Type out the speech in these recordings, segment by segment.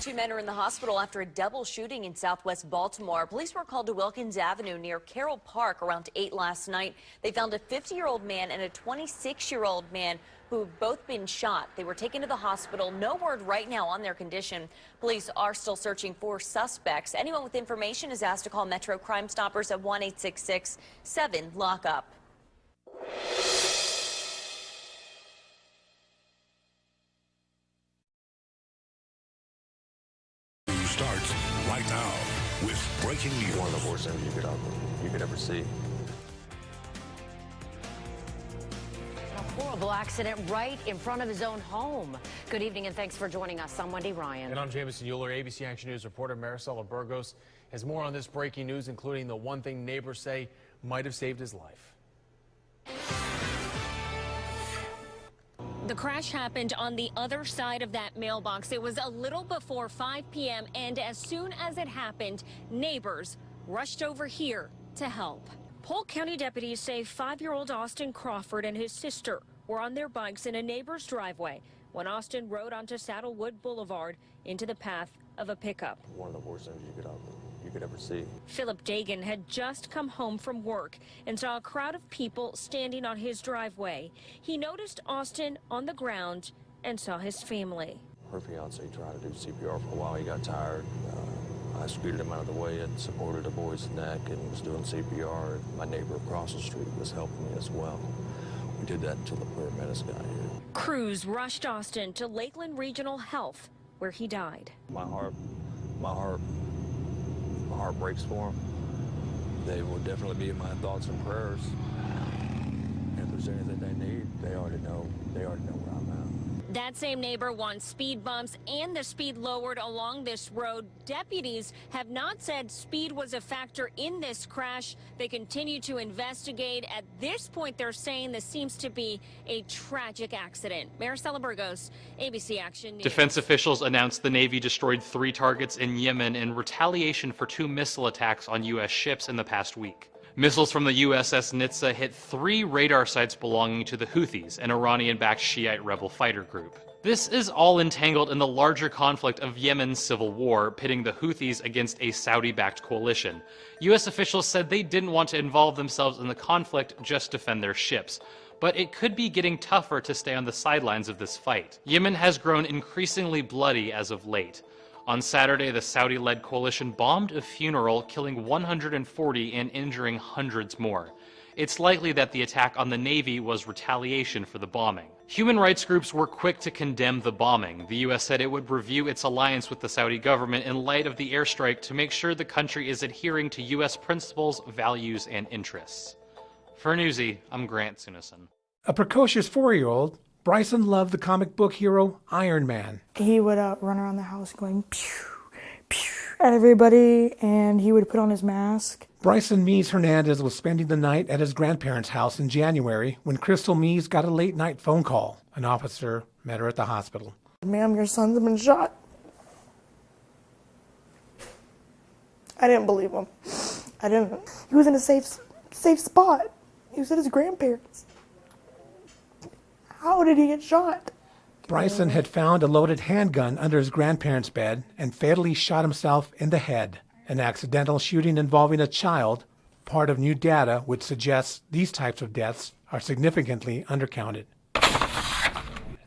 Two men are in the hospital after a double shooting in southwest Baltimore. Police were called to Wilkins Avenue near Carroll Park around 8 last night. They found a 50-year-old man and a 26-year-old man who've both been shot. They were taken to the hospital. No word right now on their condition. Police are still searching for suspects. Anyone with information is asked to call Metro Crime Stoppers at 1-866-7-LOCK-UP. Starts right now with breaking news. One of the worst things you could ever see. A horrible accident right in front of his own home. Good evening and thanks for joining us. I'm Wendy Ryan. And I'm Jameson Euler. ABC Action News reporter Maricela Burgos has more on this breaking news, including the one thing neighbors say might have saved his life. The crash happened on the other side of that mailbox. It was a little before 5 p.m. and as soon as it happened, neighbors rushed over here to help. Polk County deputies say 5-year-old Austin Crawford and his sister were on their bikes in a neighbor's driveway when Austin rode onto Saddlewood Boulevard into the path of a pickup. One of the worst things you could ever see. Philip Dagan had just come home from work and saw a crowd of people standing on his driveway. He noticed Austin on the ground and saw his family. Her fiance tried to do CPR for a while. He got tired. I scooted him out of the way and supported the boy's neck and was doing CPR. My neighbor across the street was helping me as well. We did that until the paramedics got here. Crews rushed Austin to Lakeland Regional Health, where he died. My heart breaks for him. They will definitely be in my thoughts and prayers. If there's anything they need, they already know where I'm at. That same neighbor wants speed bumps and the speed lowered along this road. Deputies have not said speed was a factor in this crash. They continue to investigate. At this point, they're saying this seems to be a tragic accident. Maricela Burgos, ABC Action News. Defense officials announced the Navy destroyed 3 targets in Yemen in retaliation for 2 missile attacks on U.S. ships in the past week. Missiles from the USS Nitsa hit 3 radar sites belonging to the Houthis, an Iranian-backed Shiite rebel fighter group. This is all entangled in the larger conflict of Yemen's civil war, pitting the Houthis against a Saudi-backed coalition. U.S. officials said they didn't want to involve themselves in the conflict, just defend their ships. But it could be getting tougher to stay on the sidelines of this fight. Yemen has grown increasingly bloody as of late. On Saturday, the Saudi-led coalition bombed a funeral, killing 140 and injuring hundreds more. It's likely that the attack on the Navy was retaliation for the bombing. Human rights groups were quick to condemn the bombing. The U.S. said it would review its alliance with the Saudi government in light of the airstrike to make sure the country is adhering to U.S. principles, values, and interests. For Newsy, I'm Grant Sunison. A precocious 4-year-old, Bryson loved the comic book hero Iron Man. He would run around the house going pew, pew at everybody, and he would put on his mask. Bryson Mies Hernandez was spending the night at his grandparents' house in January when Crystal Mies got a late-night phone call. An officer met her at the hospital. Ma'am, your son's been shot. I didn't believe him. I didn't. He was in a safe spot. He was at his grandparents'. How did he get shot? Bryson had found a loaded handgun under his grandparents' bed and fatally shot himself in the head. An accidental shooting involving a child, part of new data which suggests these types of deaths are significantly undercounted.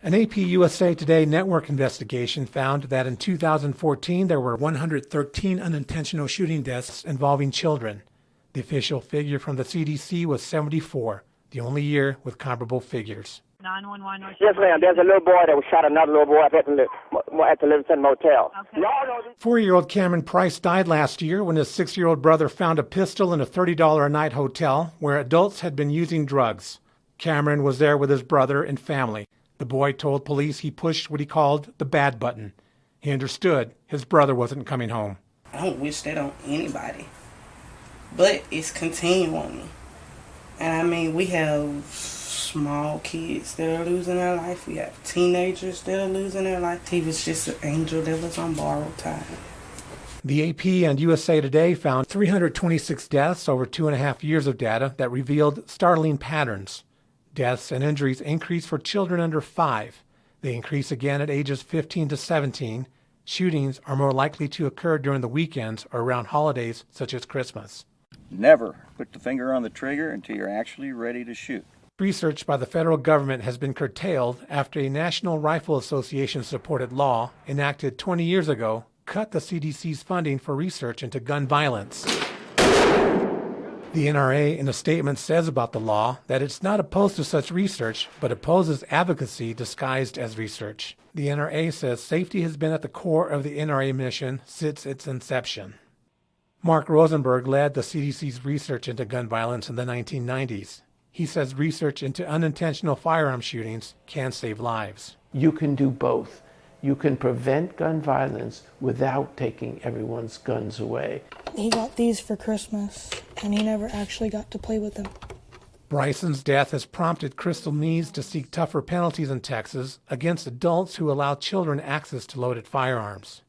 An AP USA Today network investigation found that in 2014 there were 113 unintentional shooting deaths involving children. The official figure from the CDC was 74, the only year with comparable figures. 911. Yes, ma'am. There's a little boy that was shot. Another little boy at the Livingston Motel. Okay. 4-year-old Cameron Price died last year when his 6-year-old brother found a pistol in a $30 a night hotel where adults had been using drugs. Cameron was there with his brother and family. The boy told police he pushed what he called the bad button. He understood his brother wasn't coming home. I don't wish that on anybody, but it's continuing. And I mean, we have small kids that are losing their life. We have teenagers that are losing their life. He was just an angel that was on borrowed time. The AP and USA Today found 326 deaths over 2.5 years of data that revealed startling patterns. Deaths and injuries increase for children under 5. They increase again at ages 15 to 17, Shootings are more likely to occur during the weekends or around holidays such as Christmas. Never put the finger on the trigger until you're actually ready to shoot. Research by the federal government has been curtailed after a National Rifle Association-supported law enacted 20 years ago cut the CDC's funding for research into gun violence. The NRA, in a statement, says about the law that it's not opposed to such research, but opposes advocacy disguised as research. The NRA says safety has been at the core of the NRA mission since its inception. Mark Rosenberg led the CDC's research into gun violence in the 1990s. He says research into unintentional firearm shootings can save lives. You can do both. You can prevent gun violence without taking everyone's guns away. He got these for Christmas, and he never actually got to play with them. Bryson's death has prompted Crystal Meads to seek tougher penalties in Texas against adults who allow children access to loaded firearms.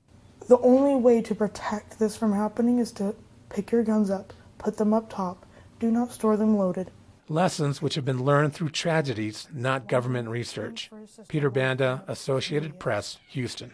The only way to protect this from happening is to pick your guns up, put them up top, do not store them loaded. Lessons which have been learned through tragedies, not government research. Peter Banda, Associated Press, Houston.